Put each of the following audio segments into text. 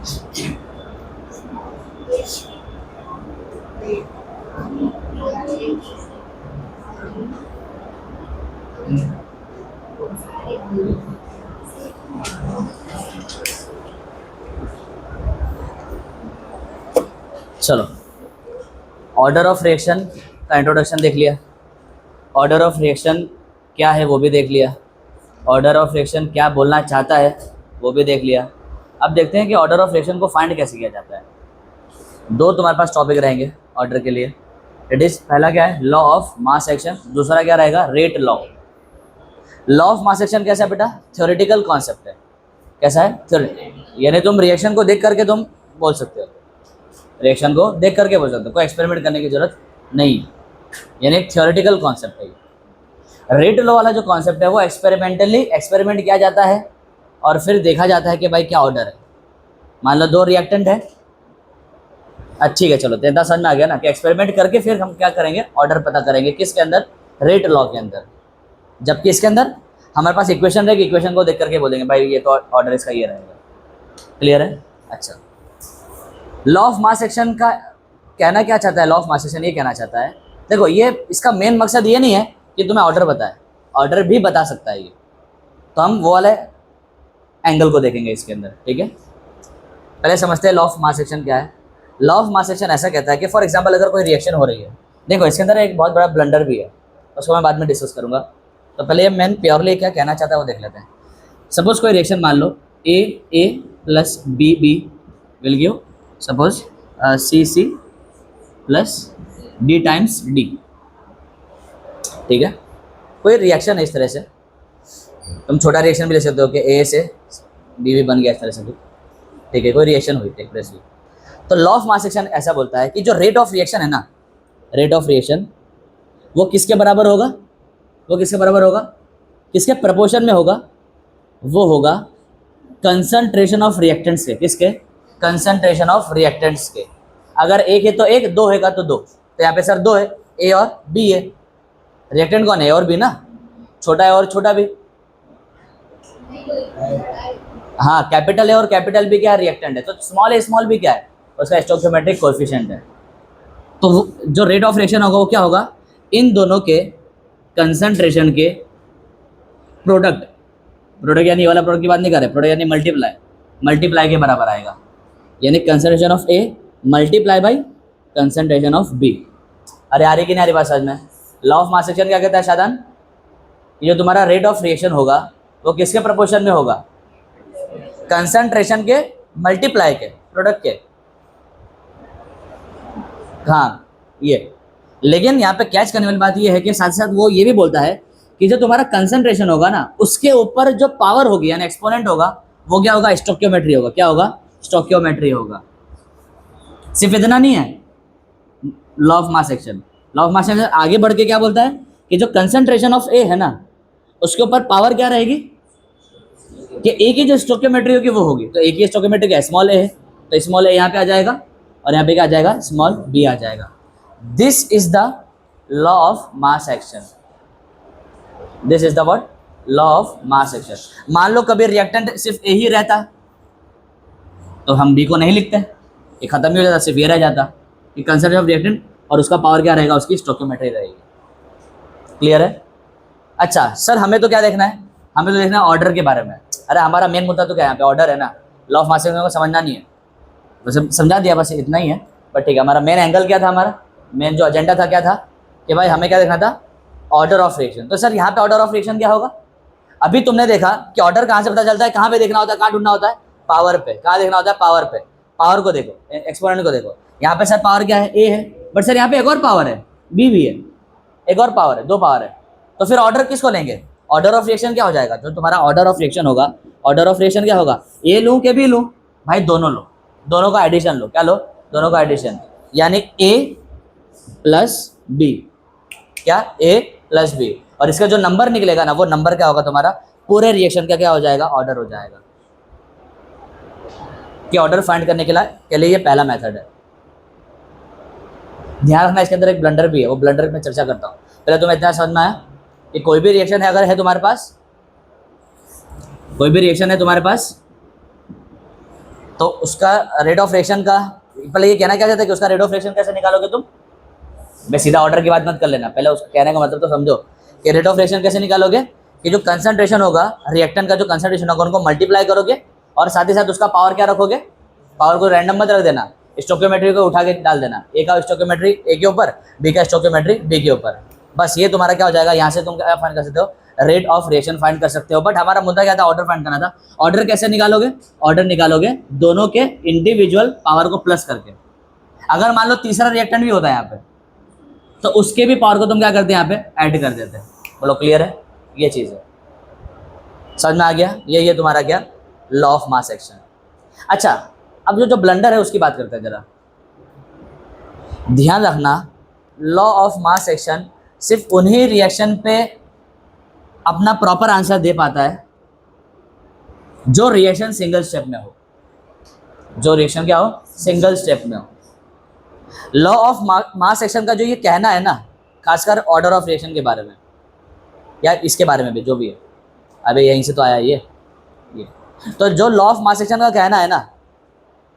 चलो, order of reaction का introduction देख लिया, ऑर्डर ऑफ रिएक्शन क्या है वो भी देख लिया, ऑर्डर ऑफ रिएक्शन क्या बोलना चाहता है वो भी देख लिया। अब देखते हैं कि ऑर्डर ऑफ रिएक्शन को फाइंड कैसे किया जाता है। दो तुम्हारे पास टॉपिक रहेंगे ऑर्डर के लिए। इट इज़ पहला क्या है, लॉ ऑफ मास एक्शन, दूसरा क्या रहेगा, rate law. Law of mass action कैसा है बेटा, थ्योरेटिकल कॉन्सेप्ट है। कैसा है, थ्योरेटिकल, यानी तुम रिएक्शन को देख करके तुम बोल सकते हो, रिएक्शन को देख करके बोल सकते हो, कोई एक्सपेरिमेंट करने की जरूरत नहीं, यानी एक थ्योरेटिकल कॉन्सेप्ट है। रेट लॉ वाला जो कॉन्सेप्ट है वो एक्सपेरिमेंटली एक्सपेरिमेंट किया जाता है और फिर देखा जाता है कि भाई क्या ऑर्डर है। मान लो दो रिएक्टेंट है, ठीक है, चलो तो इतना समझ में आ गया ना कि एक्सपेरिमेंट करके फिर हम क्या करेंगे, ऑर्डर पता करेंगे, किसके अंदर, रेट लॉ के अंदर। जबकि इसके अंदर हमारे पास इक्वेशन रहेगी, इक्वेशन को देख करके बोलेंगे भाई ये तो ऑर्डर इसका ये रहेगा। क्लियर है? अच्छा, लॉ ऑफ मास एक्शन का कहना क्या चाहता है, लॉ ऑफ मास एक्शन ये कहना चाहता है, देखो ये इसका मेन मकसद ये नहीं है कि तुम्हें ऑर्डर बताए, ऑर्डर भी बता सकता है ये, तो हम वो वाले एंगल को देखेंगे इसके अंदर। ठीक है, पहले समझते हैं लॉ ऑफ मास एक्शन क्या है। लॉ ऑफ मास एक्शन ऐसा कहता है कि फॉर एग्जांपल अगर कोई रिएक्शन हो रही है, देखो इसके अंदर एक बहुत बड़ा ब्लंडर भी है, उसको मैं बाद में डिस्कस करूंगा, तो पहले ये मैन प्योरली क्या कहना चाहता है वो देख लेते हैं। सपोज कोई रिएक्शन मान लो A plus B will give suppose C plus D times D. ठीक है, कोई रिएक्शन है इस तरह से, तुम छोटा रिएक्शन भी ले सकते हो कि ए से बी भी बन गया इस तरह से। ठीक है, कोई रिएक्शन हुई टेक प्लेस हुई, तो लॉ ऑफ मास एक्शन ऐसा बोलता है कि जो रेट ऑफ रिएक्शन है ना, रेट ऑफ रिएक्शन वो किसके बराबर होगा, वो किसके बराबर होगा, किसके प्रपोर्शन में होगा, वो होगा कंसंट्रेशन ऑफ रिएक्टेंट्स के। किसके, कंसंट्रेशन ऑफ रिएक्टेंट्स के। अगर एक है तो एक, दो हैगा तो दो, तो यहाँ पे सर दो है, ए और बी है, रिएक्टेंट कौन है, ए और बी ना, छोटा है और छोटा भी, हाँ कैपिटल ए और कैपिटल बी क्या है, रिएक्टेंट है, तो स्मॉल ए स्मॉल बी क्या है, उसका स्टोइकियोमेट्रिक कोएफिशिएंट है। तो जो रेट ऑफ रिएक्शन होगा वो क्या होगा, इन दोनों के कंसंट्रेशन के प्रोडक्ट, प्रोडक्ट यानी ये वाला प्रोडक्ट की बात नहीं कर रहे, प्रोडक्ट यानी मल्टीप्लाई के बराबर आएगा, यानी concentration of A multiply by concentration of B. अरे आ रही कि नहीं आ रही बात समझ में? लॉ ऑफ मास एक्शन क्या कहता है शादान, ये जो तुम्हारा रेट ऑफ रिएक्शन होगा वो किसके प्रपोर्शन में होगा, कंसंट्रेशन के मल्टीप्लाई के, प्रोडक्ट के। हाँ ये, लेकिन यहाँ पे कैच करने वाली बात ये है कि साथ साथ वो ये भी बोलता है कि जो तुम्हारा कंसंट्रेशन होगा ना, उसके ऊपर जो पावर होगी यानी एक्सपोनेंट होगा, वो क्या होगा, स्टोइकियोमेट्री होगा। क्या होगा, स्टोइकियोमेट्री होगा। सिर्फ इतना नहीं है law of mass action, law of mass action आगे बढ़ के क्या बोलता है कि जो कंसंट्रेशन ऑफ ए है ना, उसके ऊपर पावर क्या रहेगी, कि ए की जो स्टोइकियोमेट्री होगी वो होगी, तो ए की स्टोइकियोमेट्री क्या, स्मॉल ए है, तो स्मॉल ए यहाँ पे आ जाएगा और यहाँ पे क्या आ जाएगा, स्मॉल बी आ जाएगा। This is the law of mass action, this is the what, law of mass action. मान लो कभी रिएक्टेंट सिर्फ ए ही रहता तो हम बी को नहीं लिखते, ये खत्म ही हो जाता, सिर्फ ये रह जाता कि कंसंट्रेशन ऑफ रिएक्टेंट और उसका पावर क्या रहेगा, उसकी स्टोइकियोमेट्री रहेगी। क्लियर है? अच्छा सर हमें तो क्या देखना है, हमें तो देखना है ऑर्डर के बारे में। अरे हमारा मेन मुद्दा तो क्या है, यहाँ पे ऑर्डर है ना, लॉ ऑफ मास एक्शन को समझना नहीं है, वैसे समझा दिया बस इतना ही है, बट ठीक है। हमारा मेन एंगल क्या था, हमारा मेन जो एजेंडा था क्या था कि भाई हमें क्या देखना था, ऑर्डर ऑफ रिएक्शन। तो सर यहाँ पे ऑर्डर ऑफ रिएक्शन क्या होगा, अभी तुमने देखा कि ऑर्डर कहाँ से पता चलता है, कहाँ पे देखना होता है, कहाँ ढूंढना होता है, पावर पे। कहाँ देखना होता है, पावर पे। पावर को देखो, एक्सपोनेंट को देखो, यहाँ पे सर पावर क्या है, ए है, बट सर यहाँ पे एक और पावर है, बी भी है, एक और पावर है, दो पावर है, तो फिर ऑर्डर किसको लेंगे, ऑर्डर ऑफ रिएक्शन क्या हो जाएगा, जो तुम्हारा ऑर्डर ऑफ रिएक्शन होगा, ऑर्डर ऑफ रिएक्शन क्या होगा, ए लूँ के बी लूँ, भाई दोनों लो, दोनों का एडिशन लो, क्या लो, दोनों का एडिशन, यानी ए प्लस बी, क्या, ए प्लस बी, और इसका जो नंबर निकलेगा ना, वो नंबर क्या होगा तुम्हारा, पूरे रिएक्शन का क्या हो जाएगा, ऑर्डर हो जाएगा। कि ऑर्डर फाइंड करने के लिए ये पहला मेथड है। ध्यान रखना इसके अंदर एक ब्लंडर भी है, वो ब्लंडर में चर्चा करता हूँ। पहले तुम्हें इतना समझ में आया कि कोई भी रिएक्शन है, अगर है तुम्हारे पास, कोई भी रिएक्शन है तुम्हारे पास, तो उसका रेट ऑफ रिएक्शन का, पहले ये कहना क्या चाहता है कि उसका रेट ऑफ रिएक्शन कैसे निकालोगे तुम? मैं सीधा ऑर्डर की बात मत कर लेना, पहले उसका कहने का मतलब तो समझो कि रेट ऑफ रिएक्शन कैसे निकालोगे कि जो कंसंट्रेशन होगा रिएक्टेंट का, जो कंसंट्रेशन होगा उनको मल्टीप्लाई करोगे और साथ ही साथ उसका पावर क्या रखोगे, पावर को रैंडम मत रख देना, स्टोकियोमेट्री को उठा के डाल देना, ए का स्टोकियोमेट्री ए के ऊपर, बी का स्टोकियोमेट्री बी के ऊपर, बस ये तुम्हारा क्या हो जाएगा। यहाँ से तुम क्या फाइंड कर सकते हो, रेट ऑफ रिएक्शन फाइंड कर सकते हो। बट हमारा मुद्दा क्या था, ऑर्डर फाइंड करना था। ऑर्डर कैसे निकालोगे? ऑर्डर निकालोगे दोनों के इंडिविजुअल पावर को प्लस करके। अगर मान लो तीसरा रिएक्टेंट भी होता है यहाँ पे, तो उसके भी पावर को तुम क्या करते हैं, यहाँ पे ऐड कर देते हैं। बोलो क्लियर है? ये चीज़ है, समझ में आ गया? ये तुम्हारा क्या, लॉ ऑफ मास एक्शन। अच्छा, अब जो ब्लंडर है उसकी बात करते हैं जरा। ध्यान रखना, लॉ ऑफ मास एक्शन सिर्फ उन्हीं रिएक्शन पे अपना प्रॉपर आंसर दे पाता है जो रिएक्शन सिंगल स्टेप में हो, जो रिएक्शन क्या हो, सिंगल स्टेप में हो। लॉ ऑफ मास एक्शन का जो ये कहना है ना, खासकर ऑर्डर ऑफ रिएक्शन के बारे में या इसके बारे में भी, जो भी है, अबे यहीं से तो आया ये। तो जो लॉ ऑफ मास एक्शन का कहना है ना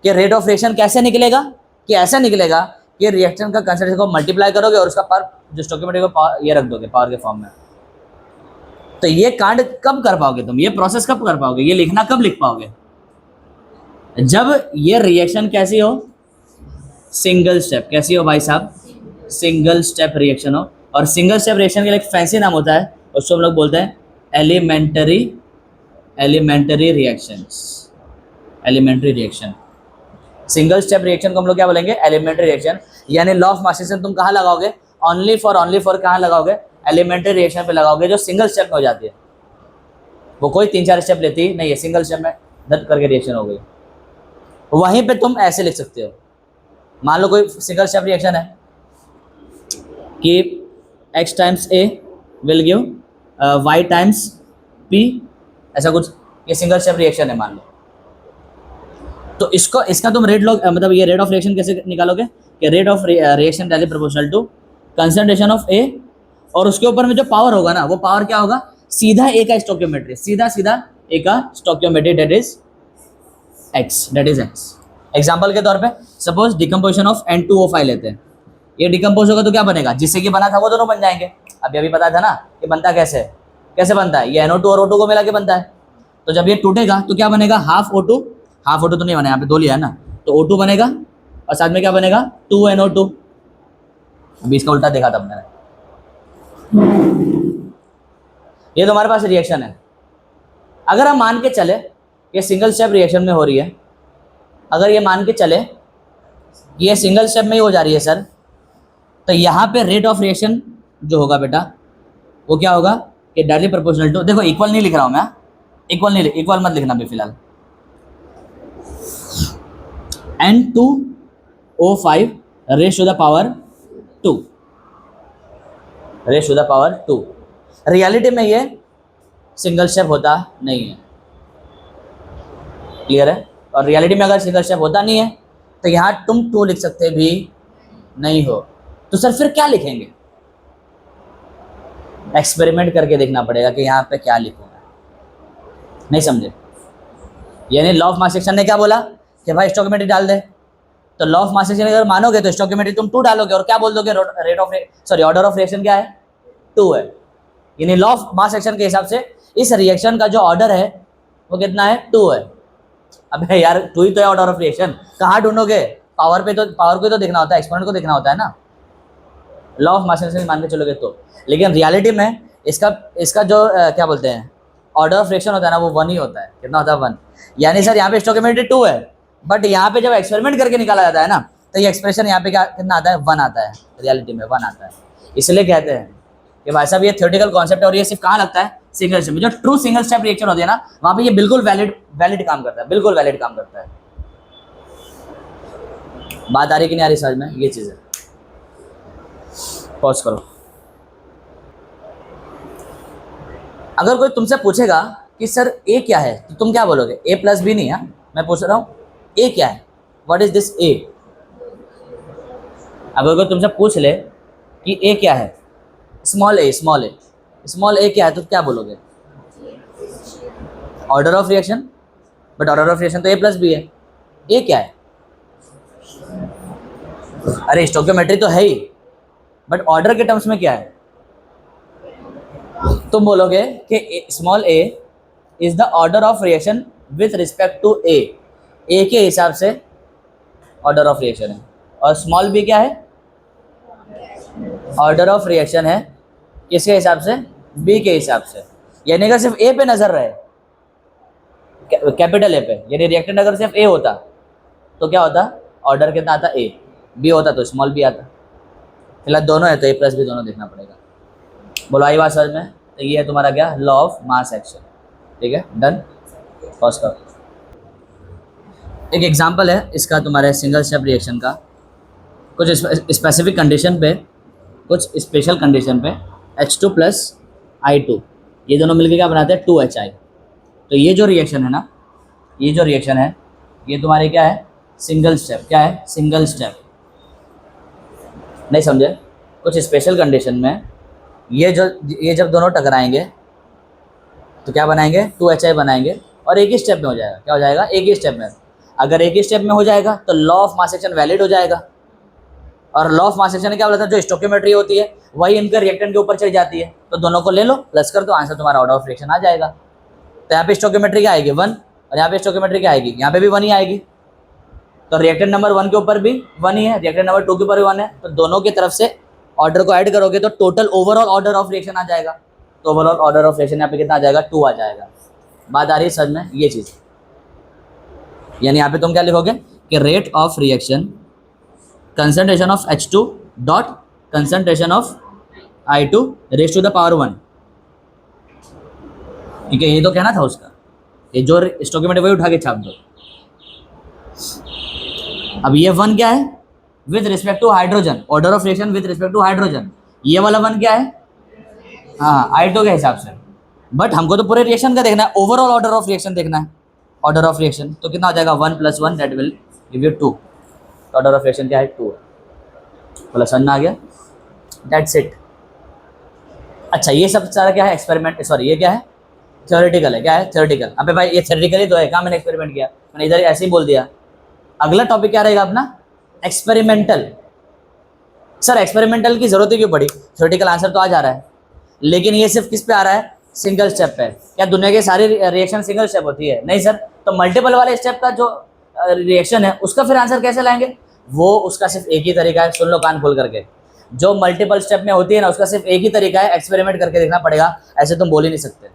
कि रेट ऑफ रिएक्शन कैसे निकलेगा, कि ऐसा निकलेगा कि रिएक्शन का कंसंट्रेशन को मल्टीप्लाई करोगे और उसका पावर, जो स्टोकियोमेट्री को ये रख दोगे पावर के फॉर्म में। तो ये कांड कब कर पाओगे तुम, ये प्रोसेस कब कर पाओगे, ये लिखना कब लिख पाओगे? जब ये रिएक्शन कैसी हो, सिंगल स्टेप। कैसी हो भाई साहब? सिंगल स्टेप रिएक्शन हो। और सिंगल स्टेप रिएक्शन के लिए एक फैंसी नाम होता है, उसको हम लोग बोलते हैं elementary reaction. Single step reaction को हम लोग क्या बोलेंगे, एलिमेंटरी रिएक्शन। यानी लॉ ऑफ मास एक्शन तुम कहाँ लगाओगे, ओनली फॉर कहाँ लगाओगे, एलिमेंटरी रिएक्शन पे लगाओगे, जो सिंगल स्टेप में हो जाती है। वो कोई 3-4 स्टेप लेती नहीं है, सिंगल स्टेप में धट करके रिएक्शन हो गई। वहीं पे तुम ऐसे लिख सकते हो, मान लो कोई सिंगल स्टेप रिएक्शन है कि x times a will give y times p, ऐसा कुछ, ये सिंगल स्टेप रिएक्शन है मान लो। तो इसका तुम रेट लॉग, मतलब ये रेट ऑफ रिएक्शन कैसे निकालोगे कि rate of reaction directly proportional to concentration of A, और उसके ऊपर में जो पावर होगा ना, वो पावर क्या होगा, सीधा ए का स्टोकियोमेट्री, सीधा ए का stoichiometry, date is x। Example के तौर पे सपोज डिकम्पोजिशन ऑफ N2O5 लेते हैं। ये डिकम्पोज होगा तो क्या बनेगा, जिससे कि बना था वो दोनों बन जाएंगे। अभी बताया था ना कि बनता कैसे बनता है, ये NO2 और O2 को मिला के बनता है। तो जब ये टूटेगा तो क्या बनेगा, हाफ O2 तो नहीं बना, यहाँ पे 2 लिया है ना, तो O2 बनेगा और साथ में क्या बनेगा, 2NO2। अभी इसका उल्टा देखा था मैंने। ये तो हमारे पास रिएक्शन है। अगर हम मान के चले ये सिंगल स्टेप रिएक्शन में हो रही है, अगर ये मान के चले कि ये सिंगल स्टेप में ही हो जा रही है सर, तो यहाँ पे रेट ऑफ रिएक्शन जो होगा बेटा, वो क्या होगा कि डायरेक्टली प्रोपोर्शनल टू, देखो इक्वल नहीं लिख रहा हूँ मैं, इक्वल मत लिखना भी फिलहाल, N2O5 raise to the power 2। Reality में ये सिंगल स्टेप होता नहीं है, क्लियर है? और रियलिटी में अगर सिंगल स्टेप होता नहीं है तो यहाँ तुम 2 लिख सकते भी नहीं हो, तो सर फिर क्या लिखेंगे? एक्सपेरिमेंट करके देखना पड़ेगा कि यहाँ पे क्या लिखूंगा। नहीं समझे? यानी लॉ ऑफ मास एक्शन ने क्या बोला कि भाई स्टोकियोमेट्री डाल दे, तो लॉ ऑफ मास एक्शन अगर मानोगे तो स्टोकियोमेट्री तुम 2 डालोगे और क्या बोल दोगे, ऑर्डर ऑफ रिएक्शन क्या है, 2 है। यानी लॉ ऑफ मास एक्शन के हिसाब से इस रिएक्शन का जो ऑर्डर है वो कितना है, 2 है। अबे यार 2 ही तो है ऑर्डर ऑफ रिएक्शन, कहाँ ढूंढोगे? पावर को तो देखना होता है, एक्सपोनेंट को देखना होता है ना। लॉ ऑफ मास एक्शन मान के चलोगे तो, लेकिन रियलिटी में इसका जो क्या बोलते हैं, ऑर्डर ऑफ रिएक्शन होता है ना, वो 1 ही होता है। कितना होता है, 1। यानी सर यहाँ पे स्टोकियोमेट्री 2 है, बट यहाँ पे जब एक्सपेरिमेंट करके निकाला जाता है ना, तो ये एक्सप्रेशन यहाँ पे कितना आता है, 1 आता है। रियलिटी में 1 आता है। इसलिए कहते हैं कि भाई साहब ये थ्योरेटिकल कॉन्सेप्ट है और ये सिर्फ कहाँ लगता है, सिंगल स्टेप में। जो ट्रू सिंगल स्टेप रिएक्शन होती है ना, वहाँ पे ये बिल्कुल वैलिड काम करता है, बिल्कुल वैलिड काम करता है। बात आ रही कि नहीं आ रही समझ में? ये चीज़ है। पॉज करो। अगर कोई तुमसे पूछेगा कि सर ए क्या है, तो तुम क्या बोलोगे? A + B नहीं है, मैं पूछ रहा हूँ ए क्या है, व्हाट इज दिस ए? अगर कोई तुमसे पूछ ले कि ए क्या है, स्मॉल ए क्या है, तो क्या बोलोगे? Order of reaction. But order of reaction तो A + B है, ए क्या है? अरे स्टोकियोमेट्री तो है ही, बट ऑर्डर के टर्म्स में क्या है? तुम बोलोगे कि small A is the order of reaction with respect to A के हिसाब से ऑर्डर ऑफ रिएक्शन है, और स्मॉल बी क्या है? ऑर्डर ऑफ रिएक्शन है किसके हिसाब से? बी के हिसाब से। यानी अगर सिर्फ ए पे नजर रहे, कैपिटल ए पे, यानी रिएक्टेंट अगर सिर्फ ए होता तो क्या होता? ऑर्डर कितना आता? ए। बी होता तो स्मॉल बी आता। फिलहाल दोनों है तो ए प्लस बी दोनों देखना पड़ेगा। बोलो आई बात समझ में? तो ये है तुम्हारा क्या? Law of mass action. ठीक है, डन। पॉज करो। एक एग्जांपल है इसका तुम्हारे सिंगल स्टेप रिएक्शन का। कुछ स्पेसिफिक कंडीशन पे, कुछ स्पेशल कंडीशन पे H2 प्लस I2 ये दोनों मिलकर क्या बनाते हैं? 2HI। तो ये जो रिएक्शन है ना, ये जो रिएक्शन है ये तुम्हारी क्या है? Single step. क्या है? Single step. नहीं समझे? कुछ स्पेशल कंडीशन में ये जब दोनों टकराएंगे तो क्या बनाएंगे? 2HI बनाएंगे, और एक ही स्टेप में हो जाएगा। क्या हो जाएगा? एक ही स्टेप में। अगर एक ही स्टेप में हो जाएगा तो law of mass action valid हो जाएगा। और लॉ ऑफ मास एक्शन क्या बोला था? जो स्टोकियोमेट्री होती है वही इनका रिएक्टेंट के ऊपर चढ़ जाती है। तो दोनों को ले लो, प्लस कर दो, आंसर तुम्हारा ऑर्डर ऑफ रिएक्शन आ जाएगा। तो यहाँ पे स्टोकियोमेट्री क्या आएगी? 1, और यहाँ पे स्टोकियोमेट्री क्या आएगी? यहाँ पे भी 1 ही आएगी। तो रिएक्टेंट नंबर 1 के ऊपर भी 1 ही है, रिएक्टेंट नंबर 2 के ऊपर भी 1 है। तो दोनों की तरफ से ऑर्डर को ऐड करोगे तो total overall order of reaction आ जाएगा। तो ओवरऑल ऑर्डर ऑफ रिएक्शन यहाँ पे कितना आ जाएगा? 2 आ जाएगा। बात आ रही है समझ में? ये चीज़, यानी यहाँ पे तुम क्या लिखोगे कि rate of reaction concentration of H2 dot concentration of I2 raise to the power 1। ठीक है, ये तो कहना था उसका, ये जो स्टोकियोमेट्री वही उठा के छाप दो। अब ये 1 क्या है? With respect to hydrogen, order of reaction with respect to hydrogen. ये वाला 1 क्या है? हाँ, I2 के हिसाब से। बट हमको तो पूरे रिएक्शन का देखना है, ओवरऑल ऑर्डर ऑफ रिएक्शन देखना है। ऑर्डर ऑफ रिएक्शन तो कितना हो जाएगा? 1 + 1 that will give you 2। Order of reaction क्या है? 2 है। बोला समझ में आ गया? That's it. अच्छा, ये सब सारा क्या है? एक्सपेरिमेंट, सॉरी ये क्या है? थ्योरेटिकल है। क्या है? थ्योरेटिकल। अबे भाई ये थ्योरेटिकल ही तो है, कहाँ मैंने एक्सपेरिमेंट किया? मैंने इधर ऐसे ही बोल दिया। अगला टॉपिक क्या रहेगा अपना? एक्सपेरिमेंटल। सर एक्सपेरिमेंटल की जरूरत ही क्यों पड़ी? थ्योरेटिकल आंसर तो आ जा रहा है, लेकिन ये सिर्फ किस पे आ रहा है? सिंगल स्टेप पे। क्या दुनिया के सारी रिएक्शन सिंगल स्टेप होती है? नहीं सर। तो मल्टीपल वाले स्टेप का जो रिएक्शन है उसका फिर आंसर कैसे लाएंगे? वो उसका सिर्फ एक ही तरीका है, सुन लो कान खोल करके। जो मल्टीपल स्टेप में होती है ना, उसका सिर्फ एक ही तरीका है, एक्सपेरिमेंट करके देखना पड़ेगा। ऐसे तुम बोल ही नहीं सकते।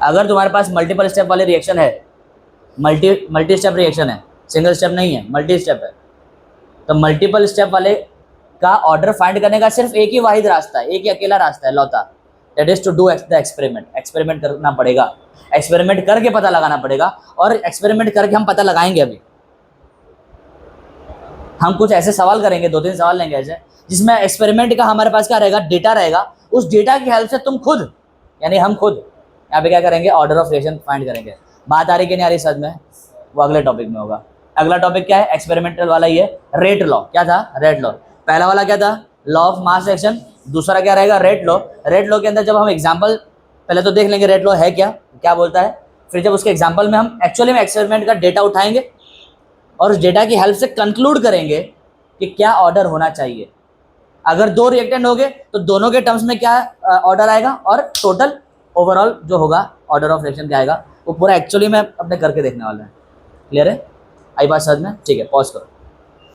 अगर तुम्हारे पास मल्टीपल स्टेप वाले रिएक्शन है, मल्टी स्टेप रिएक्शन है, सिंगल स्टेप नहीं है, मल्टी स्टेप है, तो मल्टीपल स्टेप वाले का ऑर्डर फाइंड करने का सिर्फ एक ही वाहिद रास्ता है, एक ही अकेला रास्ता है, लौता। That is to do the experiment. Experiment करना पड़ेगा, एक्सपेरिमेंट करके पता लगाना पड़ेगा, और एक्सपेरिमेंट करके हम पता लगाएंगे। अभी हम कुछ ऐसे सवाल करेंगे, 2-3 सवाल लेंगे ऐसे, जिसमें एक्सपेरिमेंट का हमारे पास क्या रहेगा? डेटा रहेगा। उस डेटा की हेल्प से तुम खुद, यानी हम खुद यहाँ पे क्या करेंगे? ऑर्डर ऑफ रिएक्शन फाइंड करेंगे। बात आ रही कि नहीं आ रही समझ में? वो अगले टॉपिक में होगा। अगला टॉपिक क्या है? एक्सपेरिमेंटल वाला ही है, रेट लॉ। क्या था? Rate law. पहला वाला क्या था? Law of mass action. दूसरा क्या रहेगा? Rate law. रेट लॉ के अंदर जब हम एग्जाम्पल पहले तो देख लेंगे रेट लॉ है क्या, क्या बोलता है, फिर जब उसके एग्जाम्पल में हम एक्चुअली में एक्सपेरिमेंट का डेटा उठाएंगे और उस डेटा की हेल्प से कंक्लूड करेंगे कि क्या ऑर्डर होना चाहिए। अगर 2 रिएक्टेंट हो गए तो दोनों के टर्म्स में क्या ऑर्डर आएगा, और टोटल ओवरऑल जो होगा ऑर्डर ऑफ रिएक्शन क्या आएगा, वो पूरा एक्चुअली में अपने करके देखने वाला है। क्लियर है? आई बात समझ में? ठीक है, पॉज करो।